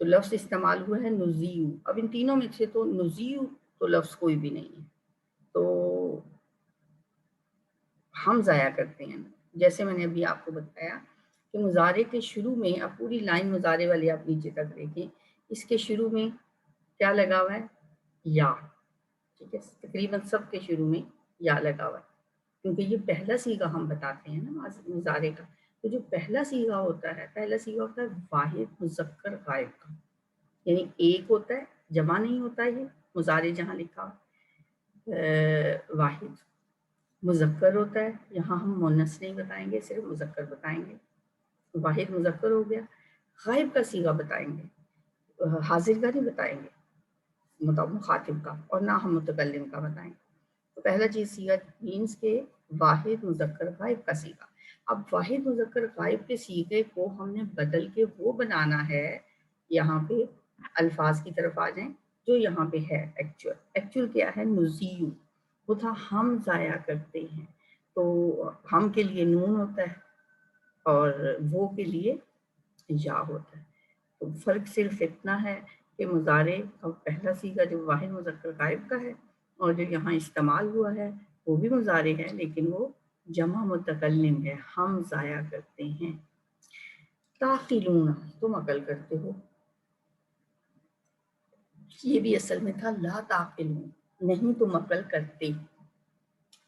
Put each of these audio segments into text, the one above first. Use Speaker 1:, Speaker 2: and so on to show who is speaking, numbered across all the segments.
Speaker 1: تو لفظ استعمال ہوا ہے نزیو. اب ان تینوں میں سے تو نزیو تو لفظ کوئی بھی نہیں ہے، تو ہم ضائع کرتے ہیں. جیسے میں نے ابھی آپ کو بتایا کہ مضارع کے شروع میں، اب پوری لائن مضارع والی آپ نیچے تک دیکھیں، اس کے شروع میں کیا لگا ہوا ہے؟ یا. ٹھیک ہے، تقریباً سب کے شروع میں یا لگا ہوا ہے، کیونکہ یہ پہلا صیغہ ہم بتاتے ہیں نا مضارع کا. تو جو پہلا صیغہ ہوتا ہے، پہلا صیغہ ہوتا ہے واحد مذکر غائب کا، یعنی ایک ہوتا ہے، جمع نہیں ہوتا. یہ مضارع جہاں لکھا واحد مذکر ہوتا ہے، یہاں ہم مونس نہیں بتائیں گے، صرف مذکر بتائیں گے. واحد مذکر ہو گیا. غائب کا صیغہ بتائیں گے، حاضر کا نہیں بتائیں گے، مخاطب کا، اور نہ ہم متکلم کا بتائیں گے. تو پہلا چیز صیغہ مینس کے واحد مذکر غائب کا صیغہ. اب واحد مذکر غائب کے صیغے کو ہم نے بدل کے وہ بنانا ہے، یہاں پہ الفاظ کی طرف آ جائیں جو یہاں پہ ہے. ایکچوئل کیا ہے؟ نزیو. وہ تھا ہم ضائع کرتے ہیں، تو ہم کے لیے نون ہوتا ہے اور وہ کے لیے یا ہوتا ہے. تو فرق صرف اتنا ہے کہ مضارع کا پہلا صیغہ جو واحد مذکر غائب کا ہے اور جو یہاں استعمال ہوا ہے وہ بھی مضارع ہے، لیکن وہ جمع متکلم ہے، ہم ضائع کرتے ہیں. تعقلون، تم عقل کرتے ہو. یہ بھی اصل میں تھا لا تعقلون، نہیں تم عقل کرتے.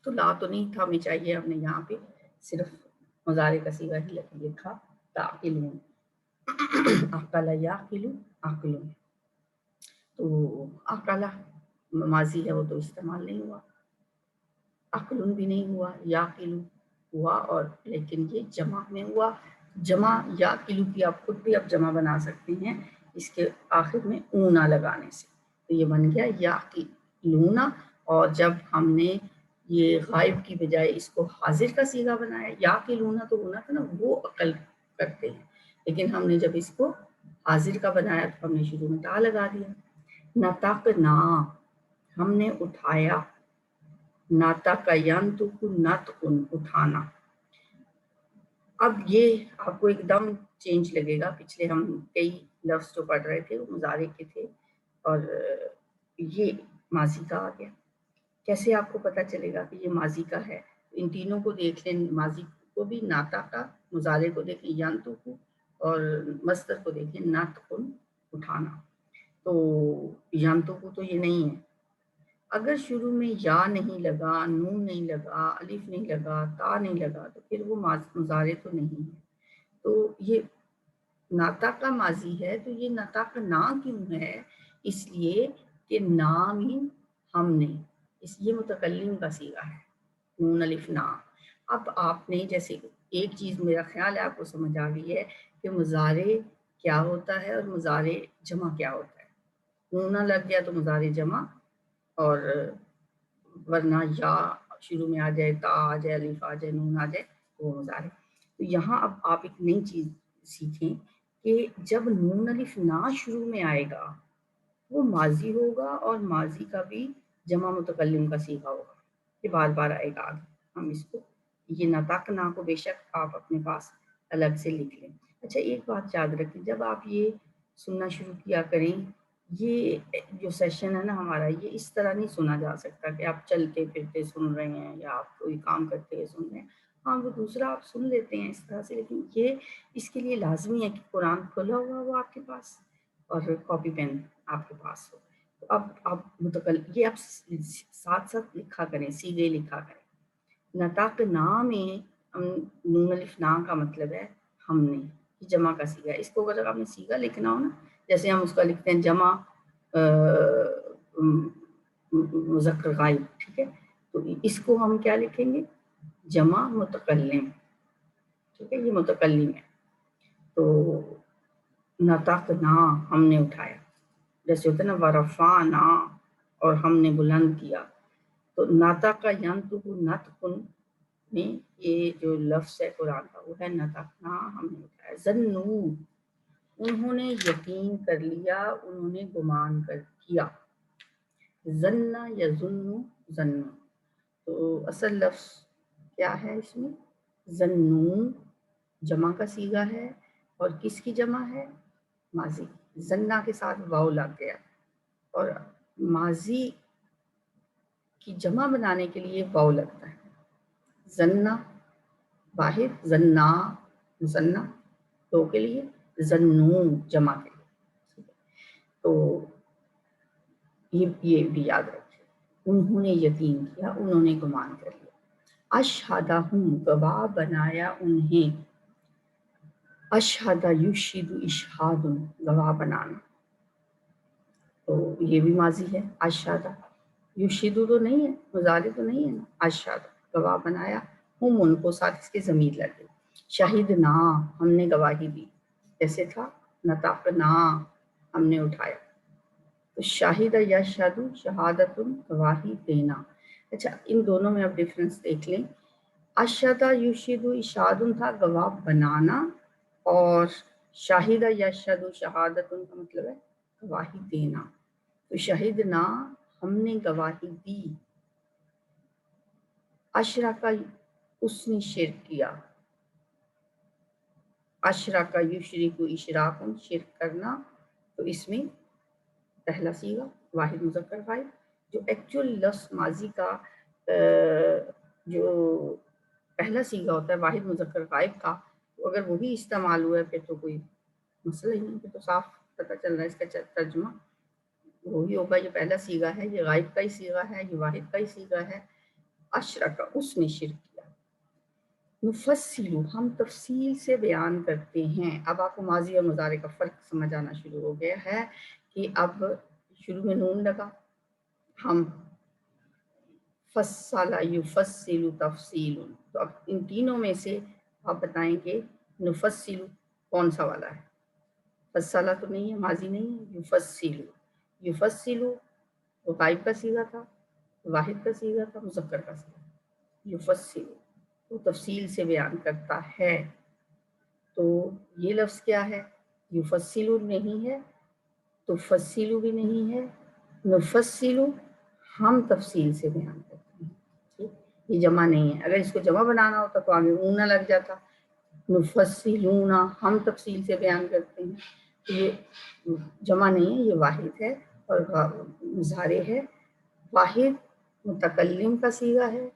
Speaker 1: تو لا تو نہیں تھا، ہمیں چاہیے ہم نے یہاں پہ صرف مضارع کا صیغہ ہی لکھا تعقلون. عقل یعقل عقلون. تو عقل ماضی ہے، وہ تو استعمال نہیں ہوا. عقلون بھی نہیں ہوا، یعقل ہوا، اور لیکن یہ جمع میں ہوا. جمع یعقل کی آپ خود بھی اب جمع بنا سکتے ہیں اس کے آخر میں اونا لگانے سے، تو یہ بن گیا یعقلون. اور جب ہم نے یہ غائب کی بجائے اس کو حاضر کا صیغہ بنایا، یعقلون تو ہونا تھا نا وہ عقل کرتے ہیں، لیکن ہم نے جب اس کو حاضر کا بنایا تو ہم نے شروع میں تا لگا دیا. نطقنا، ہم نے اٹھایا. نطق ینطق نطق اٹھانا. اب یہ آپ کو ایک دم چینج لگے گا، پچھلے ہم کئی لفظ جو پڑھ رہے تھے وہ مضارع کے تھے اور یہ ماضی کا آ گیا. کیسے آپ کو پتہ چلے گا کہ یہ ماضی کا ہے؟ ان تینوں کو دیکھ لیں، ماضی کو بھی ناطق کا، مضارع کو دیکھیں ینطق اور مصدر کو دیکھیں نطق اٹھانا. تو ینطق تو یہ نہیں ہے. اگر شروع میں یا نہیں لگا، نون نہیں لگا، الف نہیں لگا، تا نہیں لگا، تو پھر وہ مضارع تو نہیں ہے. تو یہ نطق کا ماضی ہے، تو یہ نطق نا کیوں ہے؟ اس لیے کہ نا مین ہم نے، اس یہ متکلم کا صیغہ ہے، نون الف نا. اب آپ نے جیسے ایک چیز میرا خیال ہے آپ کو سمجھ آ گئی ہے کہ مضارع کیا ہوتا ہے اور مضارع جمع کیا ہوتا ہے. نون لگ گیا تو مضارع جمع، اور ورنہ یا شروع میں آ جائے، تا آ جائے، الف آ جائے، نون آ جائے تو وہ مضارع. تو یہاں اب آپ ایک نئی چیز سیکھیں کہ جب نون الف نا شروع میں آئے گا وہ ماضی ہوگا، اور ماضی کا بھی جمع متکلم کا صیغہ ہوگا. یہ بار بار آئے گا آگے. ہم اس کو یہ نطق نا کو بے شک آپ اپنے پاس الگ سے لکھ لیں. اچھا ایک بات یاد رکھیں، جب آپ یہ سننا شروع کیا کریں، یہ جو سیشن ہے نا ہمارا، یہ اس طرح نہیں سنا جا سکتا کہ آپ چلتے پھرتے سن رہے ہیں یا آپ کوئی کام کرتے ہوئے سن رہے ہیں. ہاں وہ دوسرا آپ سن لیتے ہیں اس طرح سے، لیکن یہ اس کے لیے لازمی ہے کہ قرآن کھولا ہوا وہ آپ کے پاس اور کاپی پین آپ کے پاس ہو. تو اب آپ یہ آپ ساتھ ساتھ لکھا کریں، صیغے لکھا کریں. نطق نا میں نون الف نا کا مطلب ہے ہم نے، جمع کا صیغہ. اس کو اگر آپ نے صیغہ لکھنا ہو نا، جیسے ہم اس کا لکھتے ہیں جمع مذکر غائب، ٹھیک ہے، تو اس کو ہم کیا لکھیں گے؟ جمع متکلم. ٹھیک ہے، یہ متکلم ہے. تو نطقنا ہم نے اٹھایا، جیسے ہوتا ہے نا ورفعنا اور ہم نے بلند کیا. تو نطق ینطق نطق میں یہ جو لفظ ہے قرآن کا وہ ہے نطقنا، ہم نے اٹھایا. ظنوا، انہوں نے یقین کر لیا، انہوں نے گمان کر کیا. ظن یظن ظن، تو اصل لفظ کیا ہے اس میں؟ ظنوا، جمع کا صیغہ ہے، اور کس کی جمع ہے؟ ماضی. زنا کے ساتھ واو لگ گیا، اور ماضی کی جمع بنانے کے لیے واو لگتا ہے. زنا واحد، زنا مصنع دو کے لیے، زنو جمع کے لیے. تو یہ بھی یاد رکھیں. انہوں نے یقین کیا، انہوں نے گمان کر لیا. اشہدہم گواہ بنایا انہیں. اشہد یشہد اشہاد گواہ بنانا، تو یہ بھی ماضی ہے. اشہد یشہد تو نہیں ہے، مضارع تو نہیں ہے نا. اشہد گواہ بنایا، ہم ان کو ساتھ اس کے ضمیر لگ گئی. شہدنا ہم نے گواہی دی، جیسے تھا نطقنا ہم نے اٹھایا. تو شاہد یشہد شہادت گواہی دینا. اچھا ان دونوں میں اب ڈفرینس دیکھ لیں. اشہد یشہد اشہاد تھا گواہ بنانا، اور شاہد یشہد شہادت کا مطلب ہے گواہی دینا. تو شہدنا ہم نے گواہی دی. اشرک اس نے شرک کیا. اشرک یشرک اشراک شرک کرنا، تو اس میں پہلا صیغہ واحد مذکر غائب. جو ایکچوئل لفظ ماضی کا جو پہلا صیغہ ہوتا ہے واحد مذکر غائب کا، تو اگر وہی استعمال ہوا ہے پھر تو کوئی مسئلہ ہی نہیں، پھر تو صاف پتہ چل رہا ہے اس کا ترجمہ وہی ہوگا. یہ پہلا صیغہ ہے، یہ غائب کا ہی صیغہ ہے، یہ واحد کا ہی صیغہ ہے. اشرک اس نے شرک کیا. نفصل ہم تفصیل سے بیان کرتے ہیں. اب آپ کو ماضی اور مضارع کا فرق سمجھ آنا شروع ہو گیا ہے کہ اب شروع میں نون لگا. ہم فصل یفصل تفصیل، تو اب ان تینوں میں سے آپ بتائیں کہ نفصل کون سا والا ہے. فصلہ تو نہیں ہے، ماضی نہیں ہے. یفصل یفصل وہ غائب کا صیغہ تھا، واحد کا صیغہ تھا، مذکر کا صیغہ. یفصل وہ تفصیل سے بیان کرتا ہے. تو یہ لفظ کیا ہے؟ یفصل نہیں ہے، تفصیل بھی نہیں ہے، نفصل ہم تفصیل سے بیان کرتے ہیں. یہ جمع نہیں ہے. اگر اس کو جمع بنانا ہوتا تو آگے اونہ لگ جاتا. نفصلون ہم تفصیل سے بیان کرتے ہیں. یہ جمع نہیں ہے، یہ واحد ہے اور مضارع ہے. واحد متکلم کا صیغہ ہے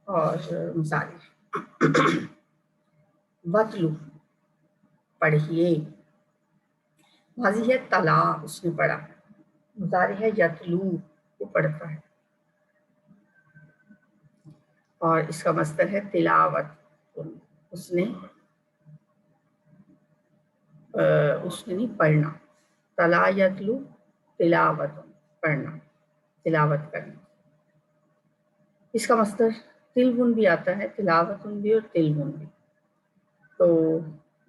Speaker 1: اور مضارع. وَاتْلُ پڑھیے. ماضی ہے تلا اس نے پڑھا، مضارع ہے یتلو وہ پڑھتا ہے، اور اس کا مصدر ہے تلاوت. اس نے نہیں پڑھنا. تلا یتلو تلاوت پڑھنا، تلاوت کرنا. اس کا مصدر تلون بھی آتا ہے، تلاوت بھی اور تلون بھی. تو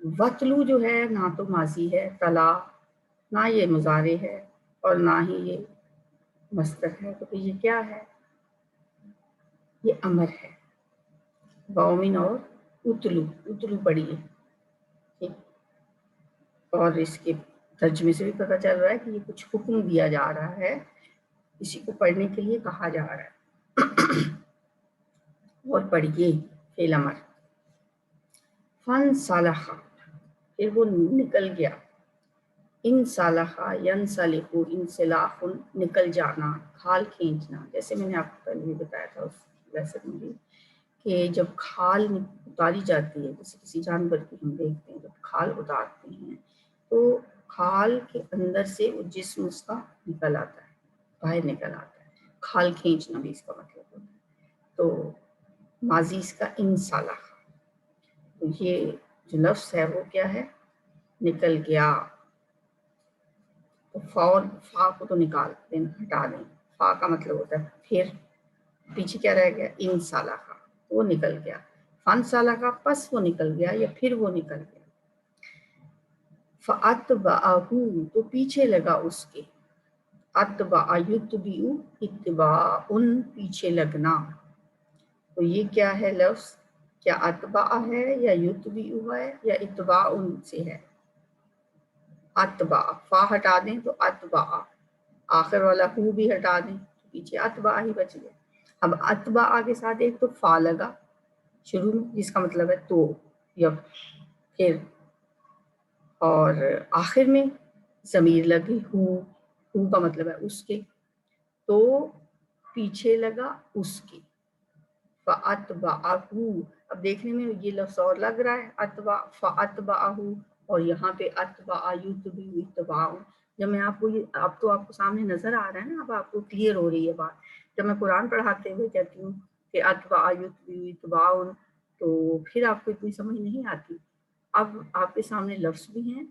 Speaker 1: وطلو جو ہے نہ تو ماضی ہے تلا، نہ یہ مضارع ہے اور نہ ہی یہ مصدر ہے. تو یہ کیا ہے؟ یہ امر ہے. باؤمن اور اتلو، اتلو پڑھیے. ٹھیک، اور اس کے ترجمے سے بھی پتہ چل رہا ہے کہ یہ کچھ حکم دیا جا رہا ہے، اسی کو پڑھنے کے لیے کہا جا رہا ہے. اور پڑھیے فعل امر. فن صالحہ پھر وہ نکل گیا. ان صالحہ ینصلح انسلاخ نکل جانا، کھال کھینچنا. جیسے میں نے آپ کو پہلے بھی بتایا تھا اس لیسن میں بھی کہ جب کھال اتاری جاتی ہے، جیسے کسی جانور کی ہم دیکھتے ہیں جب کھال اتارتے ہیں تو کھال کے اندر سے وہ جسم اس کا نکل آتا ہے، باہر نکل آتا ہے. کھال کھینچنا بھی اس کا مطلب ہوتا ہے. تو ماضی اس کا انصالح. تو یہ جو لفظ ہے وہ کیا ہے؟ نکل گیا. تو فا کو تو نکال دیں، ہٹا دیں. فا کا مطلب ہوتا ہے پھر، پیچھے کیا رہ گیا؟ انصالح وہ نکل گیا. فن صالح پس وہ نکل گیا یا پھر وہ نکل گیا. فَأَتْبَعَهُ تو پیچھے لگا اس کے. اتبع یتبع اتباع پیچھے لگنا. تو یہ کیا ہے لفظ؟ کیا اتبع ہے یا یتبع ہے یا اتباع سے ہے؟ اتبع فا ہٹا دیں تو اتبع، آخر والا ہو بھی ہٹا دیں تو پیچھے اتبع ہی بچ گیا. اب اتبع کے ساتھ ایک تو فا لگا شروع میں جس کا مطلب ہے تو یا پھر، اور آخر میں ضمیر لگی ہو کا مطلب ہے اس کے، تو پیچھے لگا اس کے، فَأَتْبَعَهُ، اب دیکھنے میں یہ لفظ اور لگ رہا ہے اتبع، فَأَتْبَعَهُ، اور یہاں پہ اتبع یتبع اتباع، جب میں آپ کو یہ اب تو آپ کو سامنے نظر آ رہا ہے نا، اب آپ کو کلیئر ہو رہی ہے بات، جب میں قرآن پڑھاتے ہوئے کہتی ہوں کہ اتبع یتبع اتباع تو پھر آپ کو اتنی سمجھ نہیں آتی، اب آپ کے سامنے لفظ بھی ہیں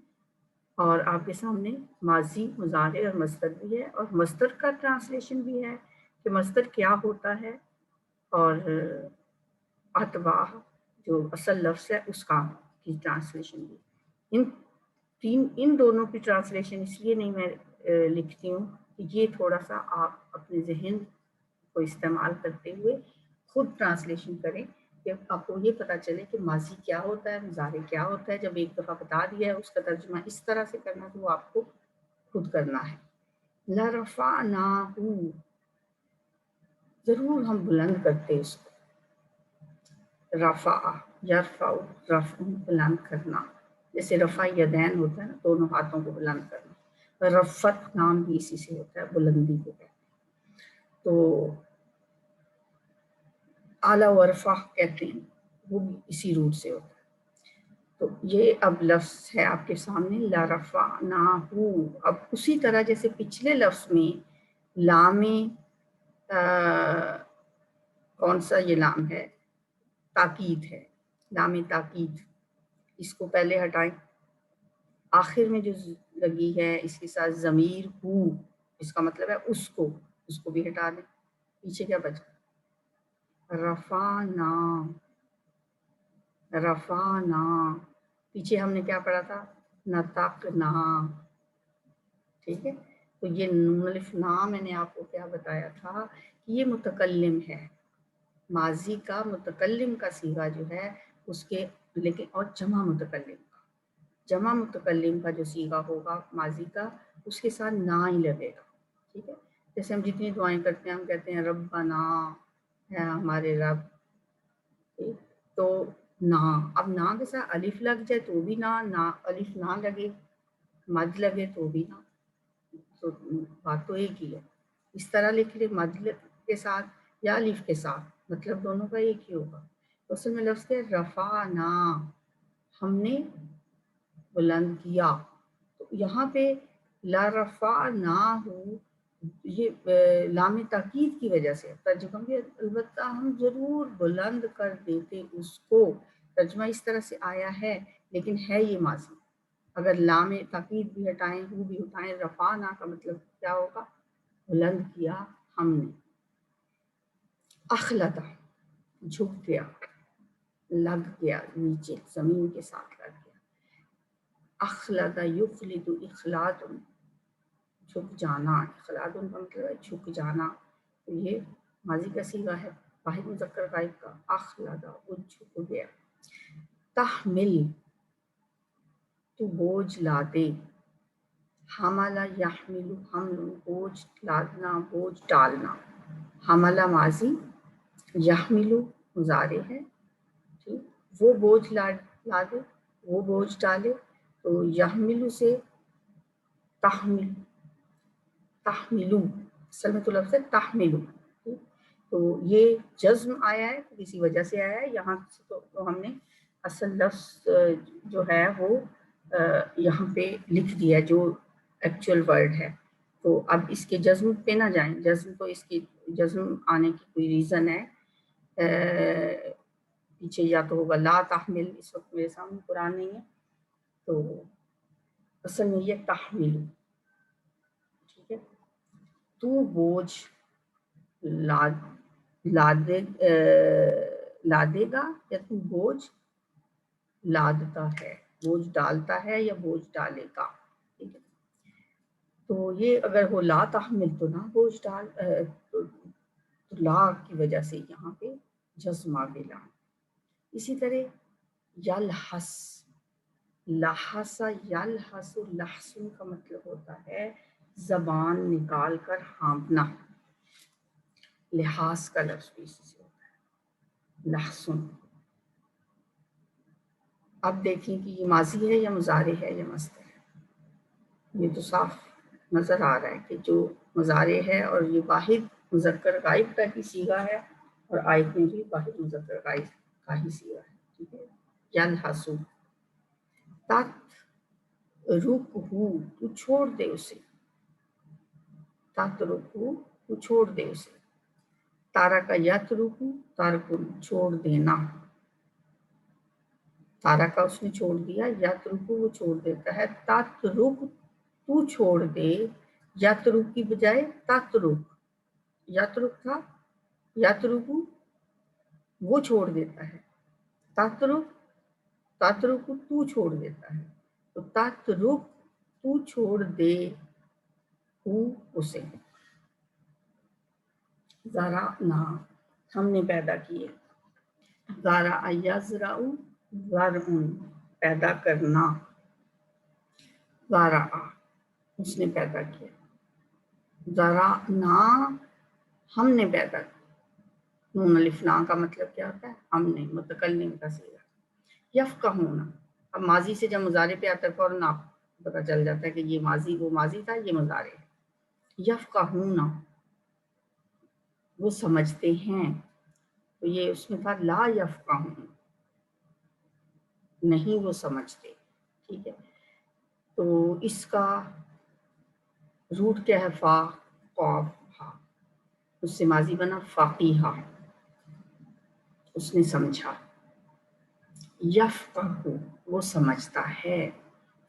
Speaker 1: اور آپ کے سامنے ماضی، مضارع اور مصدر بھی ہے، اور مصدر کا ٹرانسلیشن بھی ہے کہ مصدر کیا ہوتا ہے، اور اتباع جو اصل لفظ ہے اس کا کی ٹرانسلیشن بھی، ان دونوں کی ٹرانسلیشن اس لیے نہیں میں لکھتی ہوں کہ یہ تھوڑا سا آپ اپنے ذہن کو استعمال کرتے ہوئے خود ٹرانسلیشن کریں کہ آپ کو یہ پتا چلے کہ ماضی کیا ہوتا ہے، مضارع کیا ہوتا ہے، جب ایک دفعہ بتا دیا ہے اس کا ترجمہ اس طرح سے کرنا تو وہ آپ کو خود کرنا ہے۔ لَرَفَعْنَاهُ، ضرور ہم بلند کرتے اس کو، رفع یرفع، رفع بلند کرنا، جیسے رفع یدین ہوتا ہے نا، دونوں ہاتھوں کو بلند کرنا، رفت نام بھی اسی سے ہوتا ہے، بلندی کو کہتے ہیں، تو اعلیٰ ورفع کہتے ہیں، وہ بھی اسی روٹ سے ہوتا ہے۔ تو یہ اب لفظ ہے آپ کے سامنے لَرَفَعْنَاهُ، اب اسی طرح جیسے پچھلے لفظ میں لام کون سا یہ لام ہے، تاکید ہے، لام تاکید، اس کو پہلے ہٹائیں، آخر میں جو لگی ہے اس کے ساتھ ضمیر ہو، اس کا مطلب ہے اس کو بھی ہٹا دیں، پیچھے کیا بچا، رفعنا، رفعنا، پیچھے ہم نے کیا پڑھا تھا، نطقنا، ٹھیک ہے، تو یہ نون الف نا میں نے آپ کو کیا بتایا تھا کہ یہ متکلم ہے، ماضی کا متکلم کا صیغہ جو ہے اس کے، لیکن اور جمع متکلم کا جو صیغہ ہوگا ماضی کا، اس کے ساتھ نا ہی لگے گا، ٹھیک ہے، جیسے ہم جتنی دعائیں کرتے ہیں ہم کہتے ہیں ربنا، ہے ہمارے رب، تو نا، اب نا کے ساتھ الف لگ جائے تو بھی نا، الف نہ لگے، مد لگے تو بھی نا، تو بات تو ایک ہی ہے، اس طرح لکھ لے مد کے ساتھ یا الف کے ساتھ، مطلب دونوں کا ایک ہی ہوگا، اصل میں لفظ ہے رفعنا، ہم نے بلند کیا، تو یہاں پہ لَرَفَعْنَاهُ یہ لام تاکید کی وجہ سے ترجمہ بھی، البتہ ہم ضرور بلند کر دیتے اس کو، ترجمہ اس طرح سے آیا ہے لیکن ہے یہ ماضی، اگر لام تاکید بھی ہٹائیں، وہ بھی ہٹائیں، رفعنا کا مطلب کیا ہوگا، بلند کیا ہم نے، اخلد، جھک گیا، لگ گیا نیچے زمین کے ساتھ لگ گیا، اخلد یخلد اخلاد، جھک جانا، اخلاد کا مطلب ہے جھک جانا، تو یہ ماضی کا صیغہ ہے واحد مذکر غائب کا، اخلد، وہ جھک گیا، تحمل، تو بوجھ لا دے، حمل یحمل حمل، بوجھ لادنا، بوجھ ڈالنا، حمل ماضی، یحمل مضارع ہے، ٹھیک، وہ بوجھ لا دے، وہ بوجھ ڈالے، تو یحمل سے تحمل، تحملو، اصل میں تو لفظ ہے تحملو، تو یہ جزم آیا ہے تو کسی وجہ سے آیا ہے، یہاں سے تو ہم نے اصل لفظ جو ہے وہ یہاں پہ لکھ دیا جو ایکچوئل ورڈ ہے، تو اب اس کے جزم پہ نہ جائیں، جزم تو اس کی جزم آنے کی کوئی ریزن ہے پیچھے، یا تو ہوگا لا تحمل، اس وقت میرے سامنے قرآن نہیں ہے، تو اصل میں یہ تحمل، ٹھیک ہے، تو بوجھ لادے گا، یا تو بوجھ لادتا ہے، بوجھ ڈالتا ہے یا بوجھ ڈالے گا، ٹھیک ہے، تو یہ اگر ہو لا تحمل تو نہ بوجھ ڈال، تو لا کی وجہ سے یہاں پہ جزم آ گیا، اسی طرح یلحس، لحس یلحس، لحسن کا مطلب ہوتا ہے زبان نکال کر ہانپنا، لحاظ کا لفظ بھی اسی سے ہوتا ہے، لحسن، اب دیکھیں کہ یہ ماضی ہے یا مضارع ہے یا مصدر ہے، یہ تو صاف نظر آ رہا ہے کہ جو مضارع ہے اور یہ واحد مذکر غائب کا ہی صیغہ ہے، اور آیت میں بھی واحد مذکر غائب کا ہی صیغہ ہے. ٹھیک ہے. یلحسو، تت رکھو، تو چھوڑ دے اسے، تت رکھو، تو چھوڑ دے اسے. تارا کا یت رکو، تارکن چھوڑ دینا، تارا کا اس نے چھوڑ دیا، یت رکو وہ چھوڑ دیتا ہے، تت رک تو چھوڑ دے، یت رک کی بجائے تت رک، یت رک تھا، یت رکو وہ چھوڑ دیتا ہے، تت رک، تت رک تو چھوڑ دیتا ہے، تو تت رک تو چھوڑ دے اسے. ذرا نہ، ہم نے پیدا کیے، ذرا یزرع، زرعن پیدا کرنا، ذرا اس نے پیدا کیا، ذرا نہ ہم نے پیدا کیا. نون الف نا کا مطلب کیا ہوتا ہے؟ ہم نے، متکلم کا صیغہ. یفقہون، اب ماضی سے جب مضارع پہ آتا ہے فوراً آپ پتہ چل جاتا ہے کہ یہ ماضی، وہ ماضی تھا، یہ مضارع ہے. یفقہون وہ سمجھتے ہیں، تو یہ اس میں تھا لا یفقہون، نہیں وہ سمجھتے. ٹھیک ہے. تو اس کا روٹ کیا ہے؟ فا قاف ہا، اس سے ماضی بنا فقیہا، اس نے سمجھا. یفقہ وہ سمجھتا ہے،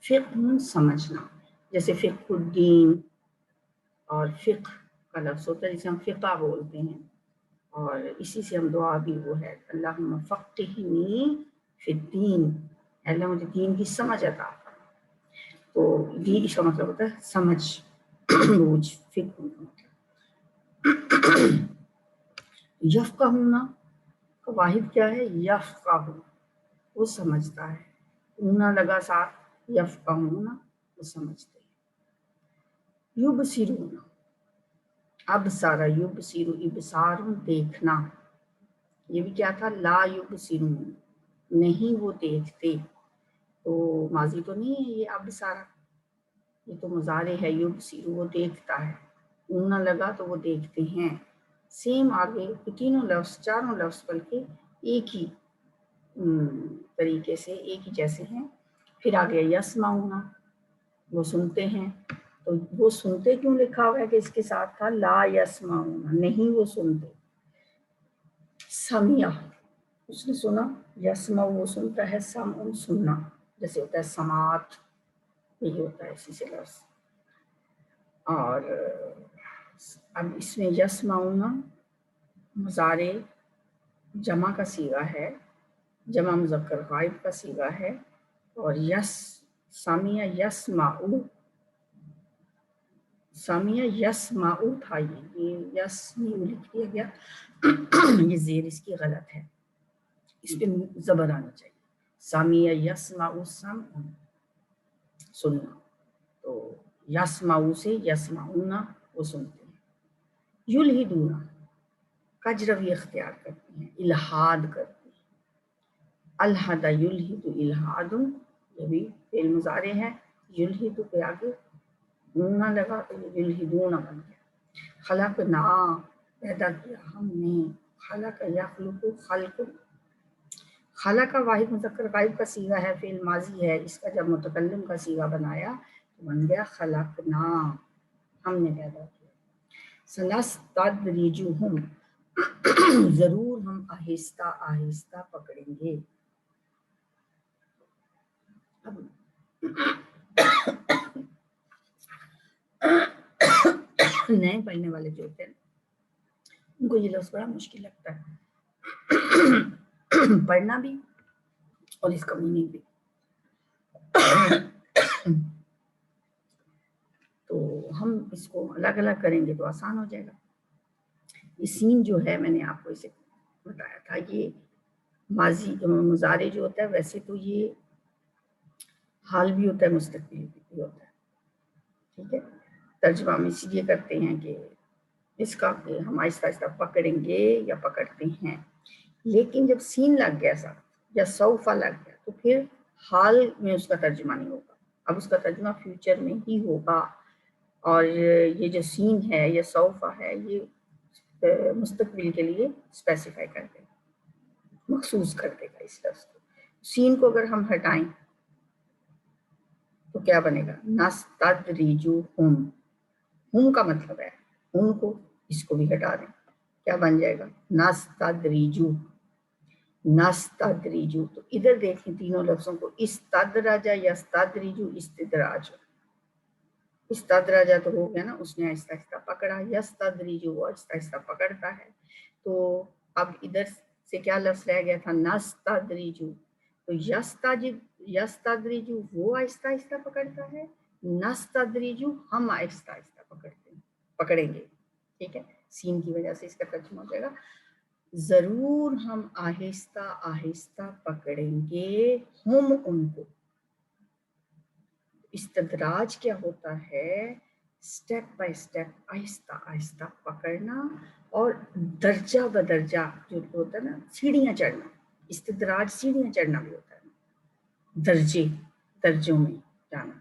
Speaker 1: فقہ سمجھنا، جیسے فقہ الدین اور فقہ کا لفظ ہوتا ہے جسے ہم فقہ بولتے ہیں، اور اسی سے ہم دعا بھی وہ ہے اللہم فقہنی فی الدین، اللہ مجھے دین کی سمجھ عطا فرما. تو دین اس کا مطلب ہوتا ہے سمجھ، بوجھ. فقہ یفقہون کا واحد کیا ہے؟ یفقہ، وہ سمجھتا ہے، اونا لگا ساتھ، یفقہون وہ سمجھتے ہیں. یبصرون، ابصر یبصر، ابصار دیکھنا، یہ بھی کیا تھا؟ لا یبصرون نہیں وہ دیکھتے، تو ماضی تو نہیں ہے یہ ابصر، یہ تو مضارع ہے. یبصر وہ دیکھتا ہے، اونا لگا تو وہ دیکھتے ہیں. سیم آگے تینوں لفظ، چاروں لفظ بلکہ ایک ہی طریقے سے ایک ہی جیسے ہیں. پھر آگے یسمعون وہ سنتے ہیں، تو وہ سنتے کیوں لکھا ہوا ہے کہ اس کے ساتھ تھا لا یسمعون نہیں وہ سنتے. سمع اس نے سنا، یسمع وہ سنتا ہے، سمع سننا جیسے ہوتا ہے سماعت، یہی ہوتا ہے اسی سے لفظ. اور اب اس میں یسمعون مضارع جمع کا صیغہ ہے، جمع مذکر غائب کا صیغہ ہے، اور سمع یسمع، سمع یسمع تھا، یہ یسمع لکھ دیا گیا، یہ زیر اس کی غلط ہے، اس پہ زبر آنا چاہیے. سمع یسمع سمع سننا، تو یسمع سے یسمعون وہ سنتے ہیں. یلحدون کجروی اختیار کرتے ہیں، الحاد کرتے ہیں. الحد یلحد الحاد، یہ بھی فعل مضارع ہے، یلحد پہ آگے نون نہ لگا تو یلحدون بن گیا. خلقنا پیدا کیا ہم نے، خلق یخلق خلق، خلق کا واحد مذکر غائب کا صیغہ ہے، فعل ماضی ہے، اس کا جب متکلم کا صیغہ بنایا تو بن گیا خلقنا، ہم نے پیدا کیا. سنستدرجہم ضرور ہم آہستہ آہستہ پکڑیں گے. اب نئے پڑھنے والے جو ہوتے ہیں ان کو یہ لفظ بڑا مشکل لگتا ہے پڑھنا بھی اور اس کا میننگ بھی. تو ہم اس کو الگ الگ کریں گے تو آسان ہو جائے گا. یہ سین جو ہے میں نے آپ کو اسے بتایا تھا، یہ ماضی مضارع جو ہوتا ہے ویسے تو یہ حال بھی ہوتا ہے، مستقبل بھی ہوتا ہے. ٹھیک ہے. ترجمہ ہم اس لیے کرتے ہیں کہ اس کا ہم آہستہ آہستہ پکڑیں گے یا پکڑتے ہیں، لیکن جب سین لگ گیا ساتھ یا سوفا لگ گیا تو پھر حال میں اس کا ترجمہ نہیں ہوگا. اب اس کا ترجمہ فیوچر میں ہی ہوگا، اور یہ جو سین ہے یا سوفا ہے یہ مستقبل کے لیے اسپیسیفائی کر دے گا، مخصوص کر دے گا اس لفظ کو۔ سین کو اگر ہم ہٹائیں تو کیا بنے گا؟ نستدرجوہم، ہم کا مطلب ہے ہم کو، اس کو بھی ہٹا دیں، کیا بن جائے گا؟ نستدریجو، نستدریجو۔ تو ادھر دیکھیں تینوں لفظوں کو، استدرج، یستدریجو، استدراج۔ استدرج تو ہو گیا نا، اس نے آہستہ آہستہ پکڑا، یستدریجو وہ آہستہ آہستہ پکڑتا ہے۔ تو اب ادھر سے کیا لفظ رہ گیا تھا؟ نستدریجو۔ تو یستدریجو وہ آہستہ آہستہ پکڑتا ہے، نستدریجو ہم آہستہ آہستہ پکڑیں گے، ٹھیک ہے؟ سین کی وجہ سے اس کا ترجمہ ہو جائے گا ضرور ہم آہستہ آہستہ پکڑیں گے ہم ان کو۔ استدراج کیا ہوتا ہے؟ سٹیپ بائی سٹیپ، آہستہ آہستہ پکڑنا اور درجہ بدرجہ جو ہوتا ہے نا، سیڑھیاں چڑھنا۔ استدراج سیڑھیاں چڑھنا بھی ہوتا ہے، درجوں میں جانا۔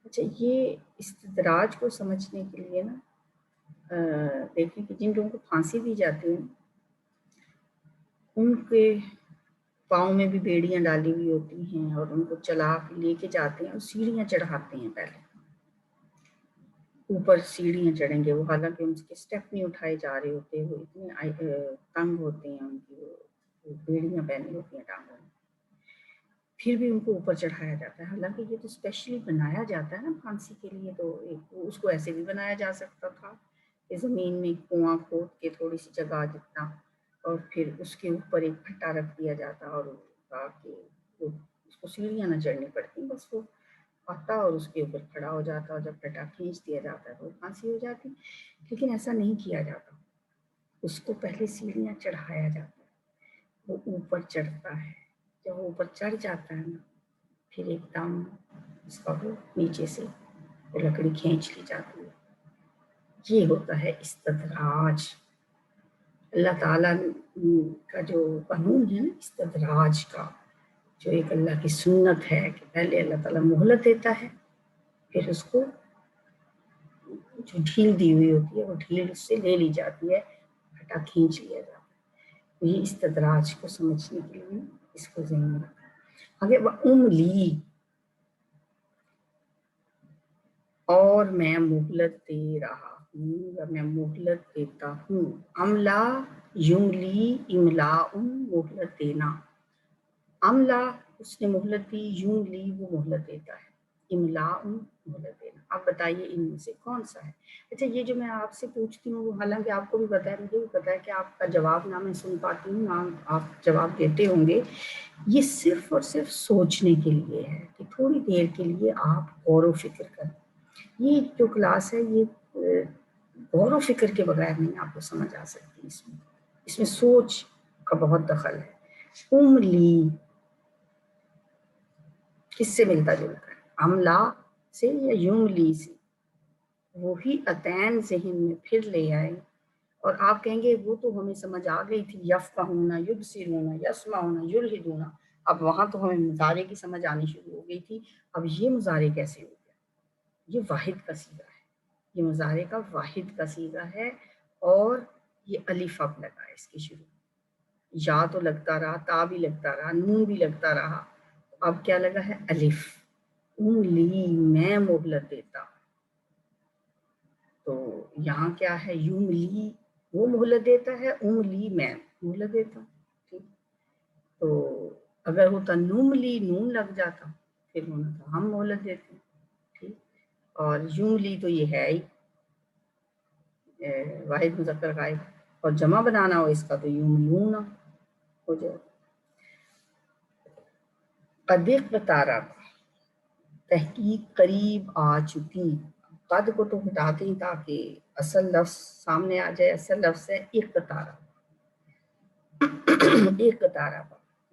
Speaker 1: اچھا، یہ استدراج کو سمجھنے کے لیے نا دیکھیں کہ جن لوگوں کو پھانسی دی جاتی ہے ان کے پاؤں میں بھی بیڑیاں ڈالی ہوئی ہوتی ہیں اور ان کو چلا کے لے کے جاتے ہیں اور سیڑھیاں چڑھاتے ہیں، پہلے اوپر سیڑھیاں چڑھیں گے وہ، حالانکہ ان کے اسٹیپ نہیں اٹھائے جا رہے ہوتے، وہ اتنے تنگ ہوتے ہیں، ان کی وہ بیڑیاں پہنی ہوتی ہیں ٹانگوں میں، پھر بھی ان کو اوپر چڑھایا جاتا ہے۔ حالانکہ یہ تو اسپیشلی بنایا جاتا ہے نا پھانسی کے لیے، تو اس کو ایسے بھی بنایا جا سکتا تھا کہ زمین میں کنواں کھود کے تھوڑی سی جگہ جتنا، اور پھر اس کے اوپر ایک پھٹا رکھ دیا جاتا اور تاکہ اس کو سیڑھیاں نہ چڑھنی پڑتی، بس وہ آتا اور اس کے اوپر کھڑا ہو جاتا، اور جب پھٹا کھینچ دیا جاتا ہے تو پھانسی ہو جاتی۔ لیکن ایسا نہیں کیا جاتا، اس کو پہلے سیڑھیاں چڑھایا جاتا ہے، وہ اوپر چڑھتا ہے، جب وہ اوپر چڑھ جاتا ہے نا پھر ایک دم اس کا وہ نیچے سے وہ لکڑی کھینچ لی جاتی ہے۔ یہ ہوتا ہے استدراج۔ اللہ تعالیٰ کا جو قانون ہے نا استدراج کا، جو ایک اللہ کی سنت ہے کہ پہلے اللہ تعالیٰ مہلت دیتا ہے، پھر اس کو جو ڈھیل دی ہوئی ہوتی ہے وہ ڈھیل اس سے لے لی جاتی ہے، پھٹا کھینچ لیا جاتا ہے۔ یہ استدراج کو سمجھنے کے لیے اس کو ذہن میں رکھا۔ آگے املی، اور میں مہلت دے رہا ہوں یا میں مہلت دیتا ہوں۔ املا یملی، املا مہلت دینا، املا اس نے مہلت دی، یملی وہ مہلت دیتا ہے، املا مہلت دینا۔ اب بتائیے ان میں سے کون سا ہے؟ اچھا، یہ جو میں آپ سے پوچھتی ہوں، حالانکہ آپ کو بھی پتا ہے، مجھے بھی پتا ہے کہ آپ کا جواب نہ میں سن پاتی ہوں نہ آپ جواب دیتے ہوں گے، یہ صرف اور صرف سوچنے کے لیے ہے کہ تھوڑی دیر کے لیے آپ غور و فکر کریں۔ یہ جو کلاس ہے یہ غور و فکر کے بغیر نہیں آپ کو سمجھ آ سکتی، اس میں سوچ کا بہت دخل ہے۔ املی کس سے ملتا جلتا ہے؟ املا سے یا یملی سے؟ وہی عطین ذہن میں پھر لے آئے اور آپ کہیں گے وہ تو ہمیں سمجھ آ گئی تھی، یفقہون، یبصرون، یسمعون، یلحدون، اب وہاں تو ہمیں مضارع کی سمجھ آنی شروع ہو گئی تھی، اب یہ مضارع کیسے ہو گیا؟ یہ واحد کا صیغہ ہے، یہ مضارع کا واحد کا صیغہ ہے، اور یہ الف اب لگا ہے اس کی شروع، یا تو لگتا رہا، تا بھی لگتا رہا، نون بھی لگتا رہا، اب کیا لگا ہے؟ الف۔ املی میں مہلت دیتا، تو یہاں کیا ہے؟ یملی وہ مہلت دیتا ہے، املی میں مہلت دیتا ہوں، ٹھیک۔ تو اگر ہوتا نملی، نون لگ جاتا پھر ہونا تھا ہم مہلت دیتے ہیں، ٹھیک۔ اور یملی تو یہ ہے ہی واحد مذکر غائب، اور جمع بنانا ہو اس کا تو یملون ہو جائے۔ قد اقترب، تحقیق قریب آ چکی، قد کو تو ہٹاتے ہیں تاکہ اصل لفظ سامنے آ جائے، اصل لفظ ہے اقترب، اقترب،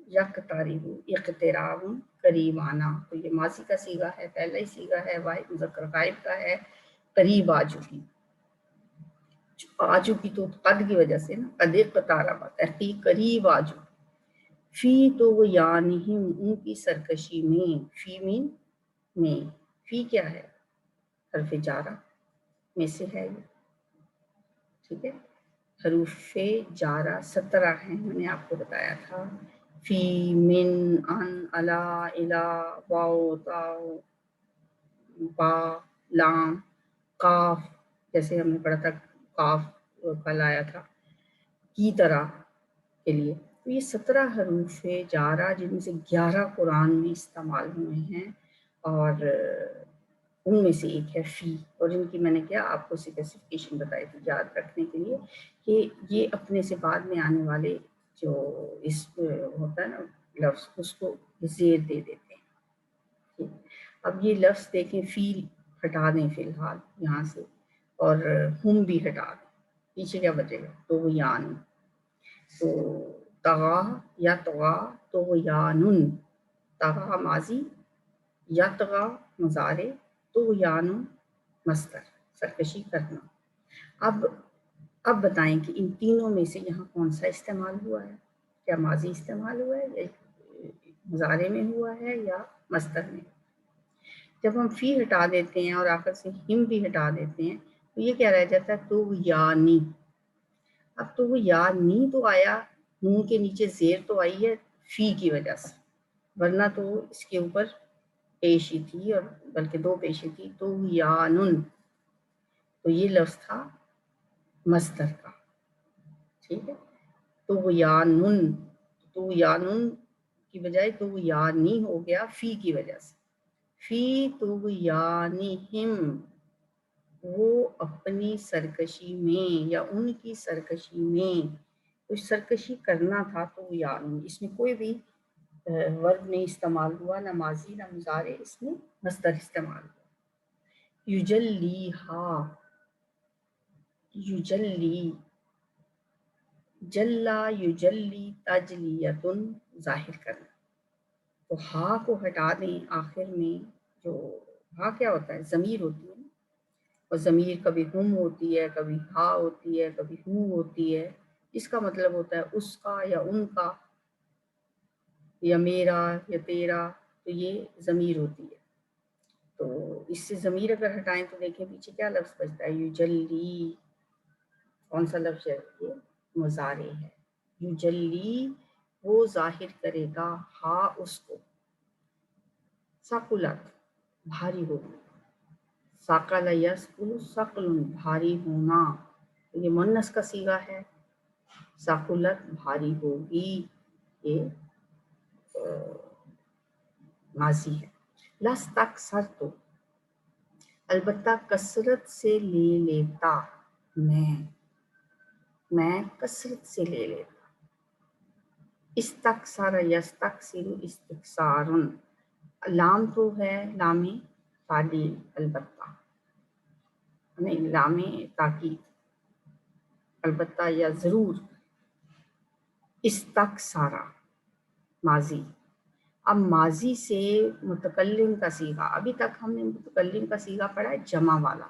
Speaker 1: یقترب، اقتراب، قریب آنا، تو یہ ماضی کا صیغہ ہے، پہلا ہی صیغہ ہے، واحد مذکر غائب کا ہے، قریب آ چکی، آ چکی تو قد کی وجہ سے نا، قد اقترب تحقیق قریب آ چکی، فی تو وہ یعنی ان کی سرکشی میں، فی مین میں، فی کیا ہے؟ حرف جارہ میں سے ہے یہ، ٹھیک ہے. حروف جارہ 17 ہیں، میں نے آپ کو بتایا تھا. فی، من، ان، الا، الا، واو، تاؤ، با، لام، قاف، جیسے ہم نے پڑھا تھا قاف کل آیا تھا، کی طرح کے لیے. تو یہ 17 حروف جارہ جن میں سے 11 قرآن میں استعمال ہوئے ہیں، اور ان میں سے ایک ہے فی. اور ان کی میں نے کیا آپ کو اسپیسیفکیشن بتائی تھی یاد رکھنے کے لیے، کہ یہ اپنے سے بعد میں آنے والے جو اس ہوتا ہے نا لفظ، اس کو زیر دے دیتے ہیں. اب یہ لفظ دیکھیں، فی ہٹا دیں فی الحال یہاں سے، اور ہم بھی ہٹا دیں، پیچھے کیا بچے گا؟ تو وہ یان. تو طغا یا طغا تو وہ یانن، طغا ماضی، یا طغا مضارع، تو وہ یانن مصدر، سرکشی کرنا. اب بتائیں کہ ان تینوں میں سے یہاں کون سا استعمال ہوا ہے؟ کیا ماضی استعمال ہوا ہے، یا مضارع میں ہوا ہے، یا مصدر میں؟ جب ہم فی ہٹا دیتے ہیں اور آخر سے ہم بھی ہٹا دیتے ہیں تو یہ کیا رہ جاتا ہے؟ تو یعنی. اب تو وہ یعنی تو آیا، منہ کے نیچے زیر تو آئی ہے فی کی وجہ سے، ورنہ تو اس کے اوپر پیشی تھی، اور بلکہ 2 پیشی تھی. تو یانن، تو یہ لفظ تھا مصدر کا، ٹھیک ہے. تو وہ یانن، تو یانن کی بجائے تو وہ یعنی ہو گیا فی کی وجہ سے. فی تو یعنیہم، وہ اپنی سرکشی میں یا ان کی سرکشی میں کچھ سرکشی کرنا تھا. تو یعنی اس میں کوئی بھی ورب نہیں استعمال ہوا، نہ ماضی نہ مضارع، اس میں مصدر استعمال ہوا. یجلیہا، یجلی، جلا یجلی تجلیتن، ظاہر کرنا. تو ہا کو ہٹا دیں آخر میں. جو ہا کیا ہوتا ہے؟ ضمیر ہوتی ہے، اور ضمیر کبھی ہم ہوتی ہے، کبھی ہا ہوتی ہے، کبھی ہو ہوتی ہے. اس کا مطلب ہوتا ہے اس کا یا ان کا، یا میرا یا تیرا. تو یہ ضمیر ہوتی ہے. تو اس سے ضمیر اگر ہٹائیں تو دیکھیں پیچھے کیا لفظ بچتا ہے؟ یجلی. کون سا لفظ ہے یہ؟ مضارع ہے. یجلی، وہ ظاہر کرے گا، ہا اس کو. ثقلت، بھاری ہوگی. ثقل یثقل، ثقل بھاری ہونا. یہ مؤنث کا صیغہ ہے. ثقلت بھاری ہوگی، یہ ماضی ہے. لستکثرت، البتہ کثرت سے لے لیتا، میں کثرت سے لے لیتا. استکثر یستکثر استکثار، لام تو ہے لام تعلیل، البتہ نہیں لام تاکید، البتہ یا ضرور. استکثارا ماضی. اب ماضی سے متکلم کا صیغہ، ابھی تک ہم نے متکلم کا صیغہ پڑھا ہے جمع والا،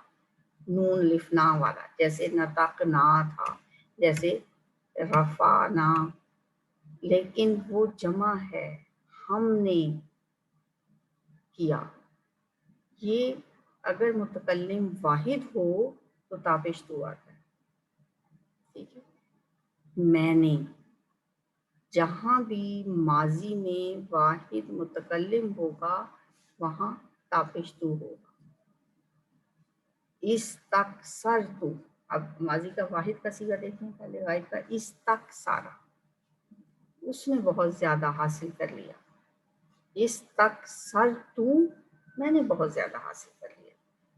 Speaker 1: نون لفنا والا، جیسے نطقنا تھا، جیسے رفعنا، لیکن وہ جمع ہے، ہم نے کیا. یہ اگر متکلم واحد ہو تو تابش تو آتا ہے، ٹھیک ہے. میں نے، جہاں بھی ماضی میں واحد متکلم ہوگا وہاں تابش تو ہوگا. استکثرت، اب ماضی کا واحد کا صیغہ دیکھیں پہلے، واحد کا. استکثارا، اس نے بہت زیادہ حاصل کر لیا. استکثرت، میں نے بہت زیادہ حاصل کر لیا.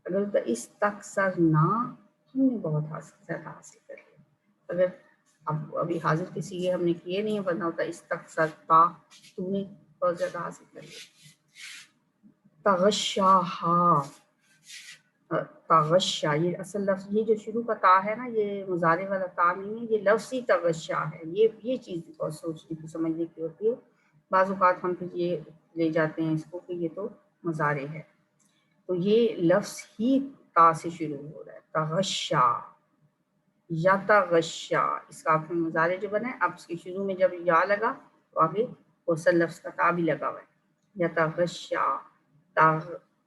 Speaker 1: اگر ہوتا استکثرنا، ہم نے بہت زیادہ حاصل کر لیا. اگر ابھی حاضر کے صیغے ہم نے کیے نہیں، ورنہ ہوتا استکثرتا، تو نے بہت زیادہ حاصل کر لیا. تغشاہا، تغشا، یہ اصل لفظ، یہ جو شروع کا تا ہے نا، یہ مضارع والا تا نہیں ہے، یہ لفظی تغشا ہے. یہ چیز بہت سوچنے کی سمجھنے کی ہوتی ہے. بعض اوقات ہم پھر یہ لے جاتے ہیں اس کو کہ یہ تو مضارع ہے. تو یہ لفظ ہی تا سے شروع ہو رہا ہے. تغشا یا تغشا، اس کا آپ مضارع جو بنا ہے، اب اس کے شروع میں جب یا لگا تو آگے اصل لفظ کا تا بھی لگا ہوا ہے. یا تغشا،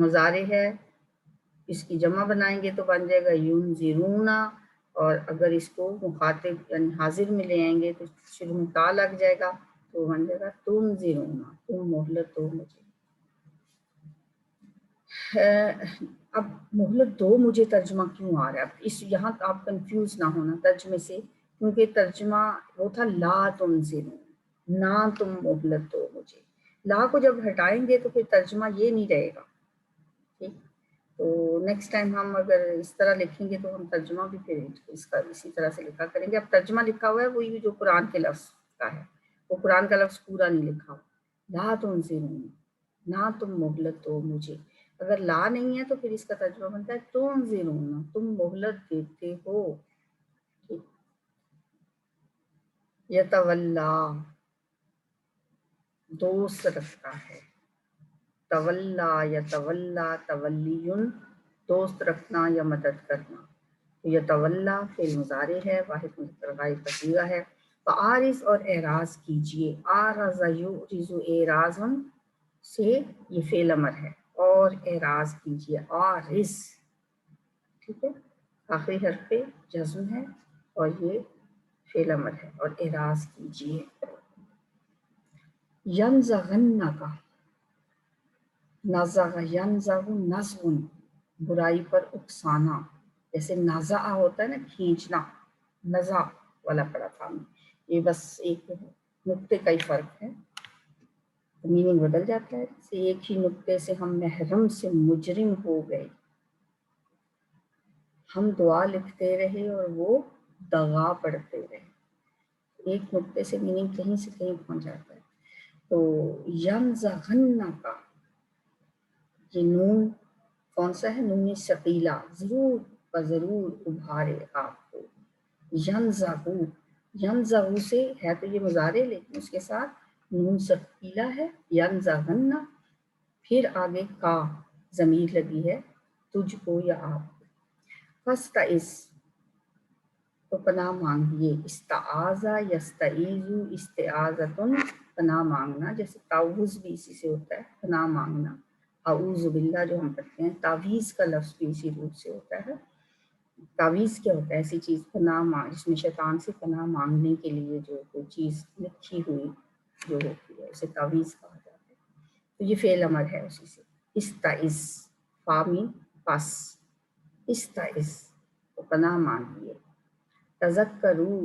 Speaker 1: مضارع ہے، اس کی جمع بنائیں گے تو بن جائے گا ینذرونا، اور اگر اس کو مخاطب یعنی حاضر میں لے آئیں گے تو شروع میں تا لگ جائے گا تو بن جائے گا تنذرونا، تم مہلت دو مجھے۔ اب مہلت دو مجھے ترجمہ کیوں آ رہا ہے؟ اب اس یہاں آپ کنفیوز نہ ہونا ترجمے سے، کیونکہ ترجمہ وہ تھا لا تنذرون، نہ تم مہلت دو مجھے۔ لا کو جب ہٹائیں گے تو پھر ترجمہ یہ نہیں رہے گا، ٹھیک؟ تو نیکسٹ ٹائم ہم اگر اس طرح لکھیں گے تو ہم ترجمہ بھی پھر اس کا اسی طرح سے لکھا کریں گے۔ اب ترجمہ لکھا ہوا ہے وہی جو قرآن کے لفظ کا ہے، وہ قرآن کا لفظ پورا نہیں لکھا ہوا، لا تنذرون، نہ تم مہلت دو مجھے۔ اگر لا نہیں ہے تو پھر اس کا ترجمہ بنتا ہے تنذرون، تم مہلت دیتے ہو۔ یتولا، دوست رکھتا ہے، تولا یتولا تولیون، دوست رکھنا یا مدد کرنا۔ یتولا فعل مضارع ہے، واحد مذکر غائب کا صیغہ ہے۔ فعارض اور اعراض کیجیے، آرز یعرض اعراض سے یہ فعل امر ہے، اور اعراض کیجیے آرز، ٹھیک ہے، آخری حرف پہ جزم ہے اور یہ فعل امر ہے، اور اعراض کیجیے۔ ینزغنک، نزغ ینزغ نزغ، برائی پر اکسانا، جیسے نزع ہوتا ہے نا کھینچنا، نزع والا پڑا تھا ہمیں، یہ بس ایک نقطے کا ہی فرق ہے، میننگ بدل جاتا ہے، جیسے ایک ہی نقطے سے ہم محرم سے مجرم ہو گئے، ہم دعا لکھتے رہے اور وہ دغا پڑھتے رہے، ایک نقطے سے میننگ کہیں سے کہیں پہنچ جاتا ہے۔ تو ینزغنک، یہ نون کون سا ہے؟ نون ثقیلہ، ضرور ضرور ابھارے آپ کو۔ ینزغو، ینزغو سے ہے تو یہ مضارع لیکن اس کے ساتھ نون ثقیلہ ہے، ینزغن، پھر آگے کا ضمیر لگی ہے تجھ کو یا آپ کو۔ فاستعذ، تو پناہ مانگیے، استعاذ یستعیذ استعاذۃ، پناہ مانگنا، جیسے تعوذ بھی اسی سے ہوتا ہے پناہ مانگنا، اعوذ باللہ جو ہم پڑھتے ہیں، تعویذ کا لفظ بھی اسی روٹ سے ہوتا ہے۔ تعویذ کیا ہوتا ہے؟ ایسی چیز پناہ مانگ، جس میں شیطان سے پناہ مانگنے کے لیے جو کوئی چیز لکھی ہوئی جو ہوتی ہے اسے تعویذ کہا جاتا ہے۔ تو یہ فعل امر ہے اسی سے، استعذ، فامی پس، استعذ تو پناہ مانگیے۔ تذکروا،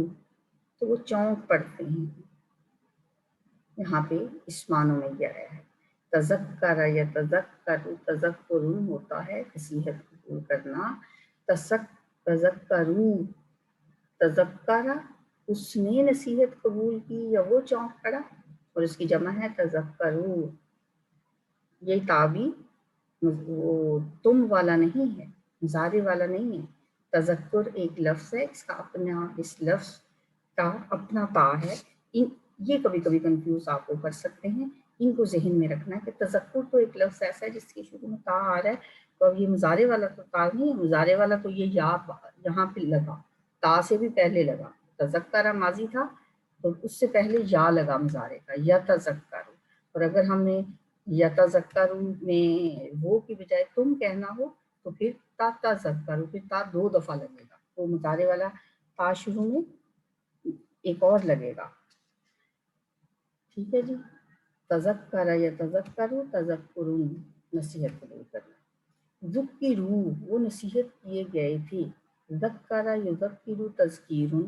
Speaker 1: تو وہ چونک پڑھتے ہیں، یہاں پہ اس معنوں میں کیا ہے، تذکر یا تذکر، تذکرون ہوتا ہے نصیحت قبول کرنا، تذکروا، تذکرہ اس نے نصیحت قبول کی یا وہ چونک پڑا، اور اس کی جمع ہے تذکروا، یہ تعبیر وہ تم والا نہیں ہے، مضارع والا نہیں ہے، تذکر ایک لفظ ہے، اس کا اپنا، اس لفظ کا اپنا تا ہے، یہ کبھی کبھی کنفیوز آپ کو کر سکتے ہیں، ان کو ذہن میں رکھنا ہے کہ تذکر تو ایک لفظ ایسا ہے جس کے شروع میں تا آ رہا ہے، تو اب یہ مضارع والا تو تا نہیں ہے، مضارع والا تو یہ یا یہاں پہ لگا، تا سے بھی پہلے لگا، تذکرہ ماضی تھا تو اس سے پہلے یا لگا مضارع کا، یا تذکر، اور اگر ہم نے یتذکروا میں وہ کی بجائے تم کہنا ہو تو پھر تا تذکروا، پھر تا دو دفعہ لگے گا، تو مضارع والا تا شروع میں ایک اور لگے گا، ٹھیک ہے جی۔ تذکر یتذکروا، تذکرون نصیحت قبول کرنا، ذکروا وہ نصیحت کیے گئے تھے، ذکر یذکر تذکیرن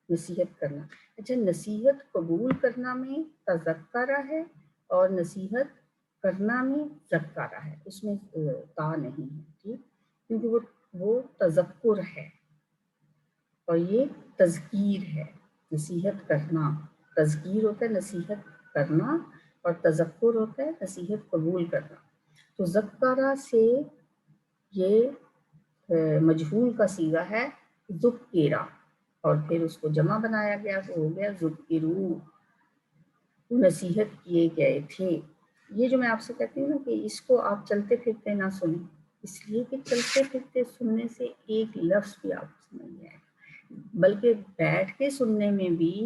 Speaker 1: نصیحت کرنا۔ اچھا، نصیحت قبول کرنا میں تذکرہ ہے اور نصیحت کرنا میں ذکرہ ہے، اس میں تا نہیں ہے، ٹھیک، کیونکہ وہ تذکر ہے اور یہ تذکیر ہے، نصیحت کرنا، تذکیر ہوتا ہے نصیحت کرنا اور تذکر ہوتا ہے نصیحت قبول کرنا۔ تو ذکرہ سے یہ مجہول کا صیغہ ہے ذکرہ، اور پھر اس کو جمع بنایا گیا تو ہو گیا ذکروا، نصیحت کیے گئے تھے۔ یہ جو میں آپ سے کہتی ہوں نا کہ اس کو آپ چلتے پھرتے نہ سنیں، اس لیے کہ چلتے پھرتے سننے سے ایک لفظ بھی آپ کو سمجھ نہیں آئے گا، بلکہ بیٹھ کے سننے میں بھی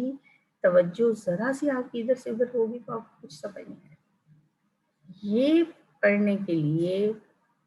Speaker 1: توجہ ذرا سی آپ کی ادھر سے ادھر ہوگی تو آپ کو کچھ سمجھ نہیں آئے گا۔ یہ پڑھنے کے لیے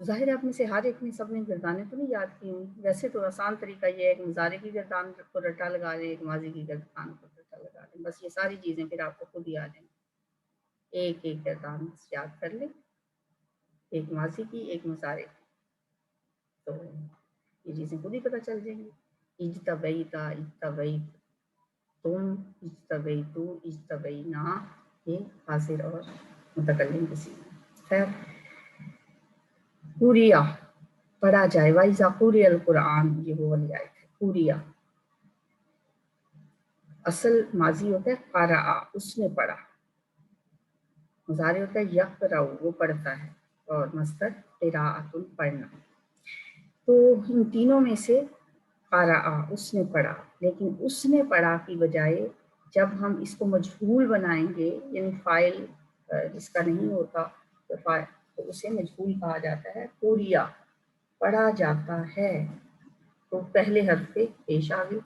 Speaker 1: ظاہر ہے آپ میں سے ہر ایک نے سب نے گردانیں تو نہیں یاد کی ہوں. ویسے تو آسان طریقہ یہ ہے کہ مضارع کی گردان کو رٹا لگا لیں، ایک ماضی کی گردان کو رٹا لگا لیں، بس یہ ساری چیزیں پھر آپ کو خود ہی آ جائیں. ایک ایک گردان یاد کر لیں، ایک ماضی کی ایک مضارع کی، تو یہ چیزیں خود ہی پتہ چل جائیں گی. اجتبیتا، اجتبیت، تم، اجتبیتو، اجتبینا، یہ حاضر اور متکلم کسی. خیر، قوریہ پڑھا جائے، وَإِذَا قُرِئَ الْقُرْآنُ، یہ وہ والی آیت ہے. قوریہ اصل ماضی ہوتا ہے قرأ، اس نے پڑھا. مضارع ہوتا ہے یقرأ، وہ پڑھتا ہے. اور مصدر قراءۃ، پڑھنا. تو ان تینوں میں سے قرأ، اس نے پڑھا، لیکن اس نے پڑھا کی بجائے جب ہم اس کو مجہول بنائیں گے، یعنی فاعل جس کا نہیں ہوتا تو اسے مجہول کہا جاتا ہے. قوریہ پڑھا جاتا ہے، تو پہلے حرف پہ پیش آ گئی.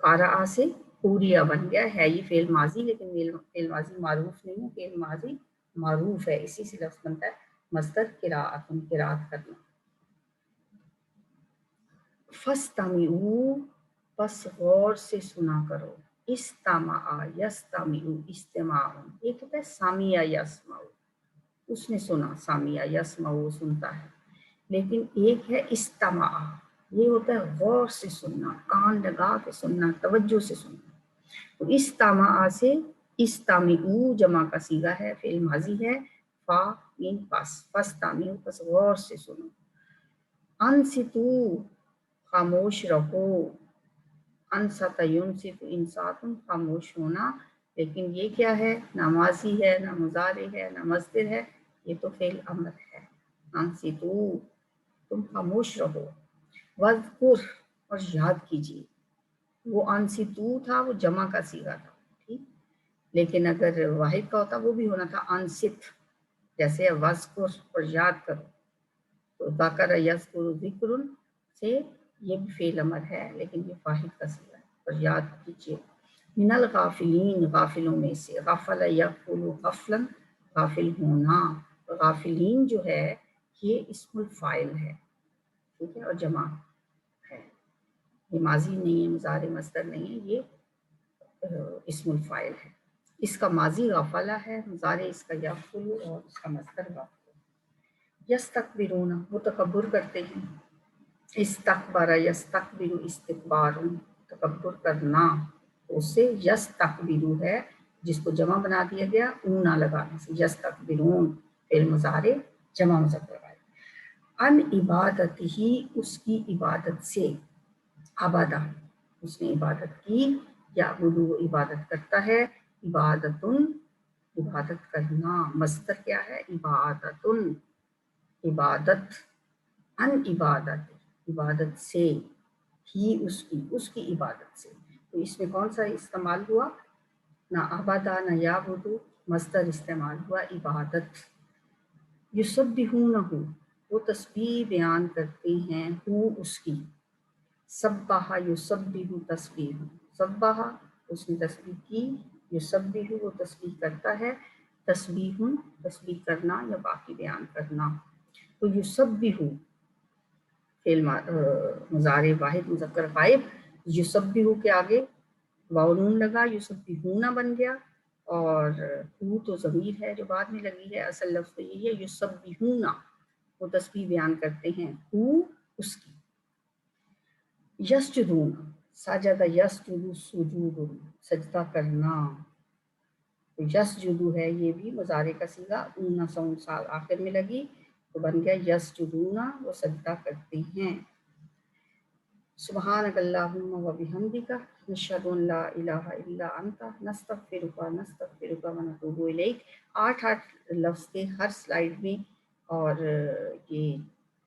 Speaker 1: قرأ سے قوریہ بن گیا ہے. یہ فعل ماضی، لیکن فعل ماضی معروف نہیں ہے، فعل ماضی معروف ہے. اسی سے لفظ بنتا ہے مصدر قراءۃ، قراءت کرنا. فاستمعوا، پس غور سے سنا کرو. استمع یستمع، استماع، ایک ہوتا ہے سامع یسمع، اس نے سنا. سامع یسمع، وہ سنتا ہے. لیکن ایک ہے استمع، یہ ہوتا ہے غور سے سننا، کان لگا کے سننا، توجہ سے سننا. تو استمع سے استمعوا جمع کا صیغہ ہے، فعل ماضی ہے. فا مین پس، فاستمعوا پس غور سے سنو. انصتو خاموش رہو. انصت ینصت، انصات خاموش ہونا. لیکن یہ کیا ہے؟ نہ ماضی ہے، نہ مضارع ہے، نہ مصدر ہے، یہ تو فعل امر ہے. انصتو، تم خاموش رہو. وذکر، اور یاد کیجیے. وہ انصتو تھا، وہ جمع کا صیغہ تھا، ٹھیک. لیکن اگر واحد کا ہوتا وہ بھی ہونا تھا انصت، جیسے وذکر، اور یاد کرو. تو ذکر یذکر ذکر سے یہ بھی فعل امر ہے، لیکن یہ واحد کا صیغہ ہے. اور یاد کیجیے. من الغافلین، غافلوں میں سے. غفل یغفل غفلا، غافل ہونا. غافلین جو ہے یہ اسم الفاعل ہے، ٹھیک ہے، اور جمع ہے. یہ ماضی نہیں ہے، مضارع مصدر نہیں ہے، یہ اسم الفاعل ہے. اس کا ماضی غفلہ ہے، مضارع اس کا یغفل، اور اس کا مصدر غفل. یستکبرون، وہ تکبر کرتے ہیں. استکبر یستکبر استکبار، تکبر کرنا. اس سے یستکبرو ہے، جس کو جمع بنا دیا گیا اونا لگانے سے. یستکبرون فعل مضارع جمع مذکر ہے. ان عبادت ہی، اس کی عبادت سے. عبادہ، اس نے عبادت کی. یا وہ عبادت کرتا ہے. عبادتن، عبادت کرنا. مصدر کیا ہے؟ عبادتن، عبادت. ان عبادت، عبادت سے. ہی، اس کی عبادت سے. تو اس میں کون سا استعمال ہوا؟ نہ عبادہ نہ یعبدو، مصدر استعمال ہوا عبادت. یسبحونہ، وہ تسبیح بیان کرتے ہیں، اس کی. سبح یسبح تسبیح، سبح اس نے تسبیح کی. یسبح وہ تسبیح کرتا ہے. تسبیح، تسبیح کرنا یا باقی بیان کرنا. تو یسبح فعل مضارع واحد مذکر غائب. یسبح کے آگے واو نون لگا، یسبحون بن گیا. اور ہو تو ضمیر ہے جو بعد میں لگی ہے، اصل لفظ تو یہی ہے یسبحون، وہ تسبیح بیان کرتے ہیں، اس کی. یسجدون، سجد یسجد سجود، سجدہ کرنا. یسجدو ہے، یہ بھی مضارع کا صیغہ اونا سون سال آخر میں لگی، تو بن گیا یسجدون، وہ سجدہ کرتے ہیں. سبحانک اللہم و بحمدک، نشہد ان لا الہ الا انت، نستغفرک نستغفرک و نتوب الیک. 8 لفظ تھے ہر سلائیڈ میں، اور یہ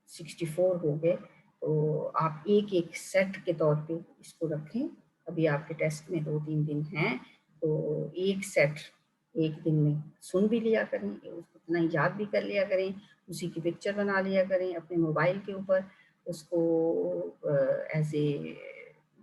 Speaker 1: 64 ہو گئے. تو آپ ایک ایک سیٹ کے طور پہ اس کو رکھیں. ابھی آپ کے ٹیسٹ میں 2-3 دن ہیں، تو ایک سیٹ ایک دن میں سن بھی لیا کریں، اتنا یاد بھی کر لیا کریں. اسی کی پکچر بنا لیا کریں اپنے موبائل کے اوپر، اس کو ایز اے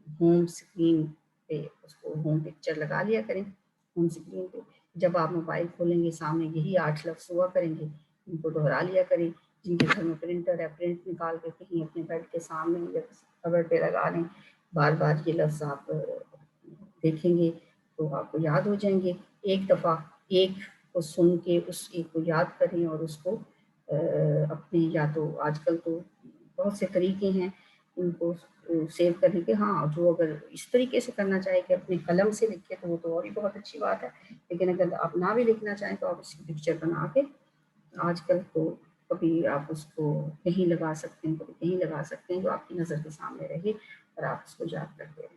Speaker 1: ہوم اسکرین پہ اس کو ہوم پکچر لگا لیا کریں. ہوم اسکرین پہ جب آپ موبائل کھولیں گے سامنے یہی 8 لفظ ہوا کریں گے. ان کو دہرا لیا کریں. جن کے گھر میں پرنٹر ہے پرنٹ نکال کے کہیں اپنے بیڈ کے سامنے یا کبر پہ لگا لیں. بار بار یہ لفظ آپ دیکھیں گے تو آپ کو یاد ہو جائیں گے. ایک دفعہ ایک کو سن کے اس ایک کو یاد کریں اور اس کو اپنے یا تو آج کل تو بہت سے طریقے ہیں ان کو سیو کرنے کے. ہاں جو اگر اس طریقے سے کرنا چاہے کہ اپنے قلم سے لکھے تو وہ تو اور بھی بہت اچھی بات ہے. لیکن اگر آپ نہ بھی لکھنا چاہیں تو آپ اس کی پکچر بنا کے آج کل تو کبھی آپ اس کو کہیں لگا سکتے ہیں کبھی کہیں لگا سکتے ہیں جو آپ کی نظر کے سامنے رہے اور آپ اس کو یاد کرتے رہیں.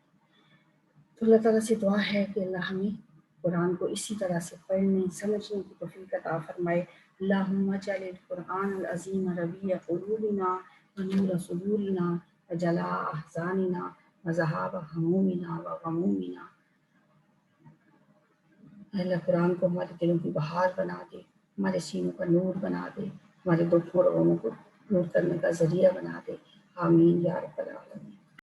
Speaker 1: تو اللہ تعالیٰ سے دعا ہے کہ اللہ ہمیں قرآن کو اسی طرح سے پڑھنے سمجھنے کی توفیق عطا فرمائے. اللہم اجعل القرآن العظیم ربیع قلوبنا ونور صدورنا وجلاء احزاننا وذہاب ہمومنا وغمومنا. اللہ قرآن کو ہمارے دلوں کی بہار بنا دے, ہمارے سینوں کا نور بنا دے, ہمارے دکھوں اور غموں کو دور کرنے کا ذریعہ بنا دے. آمین یا رب العالمین.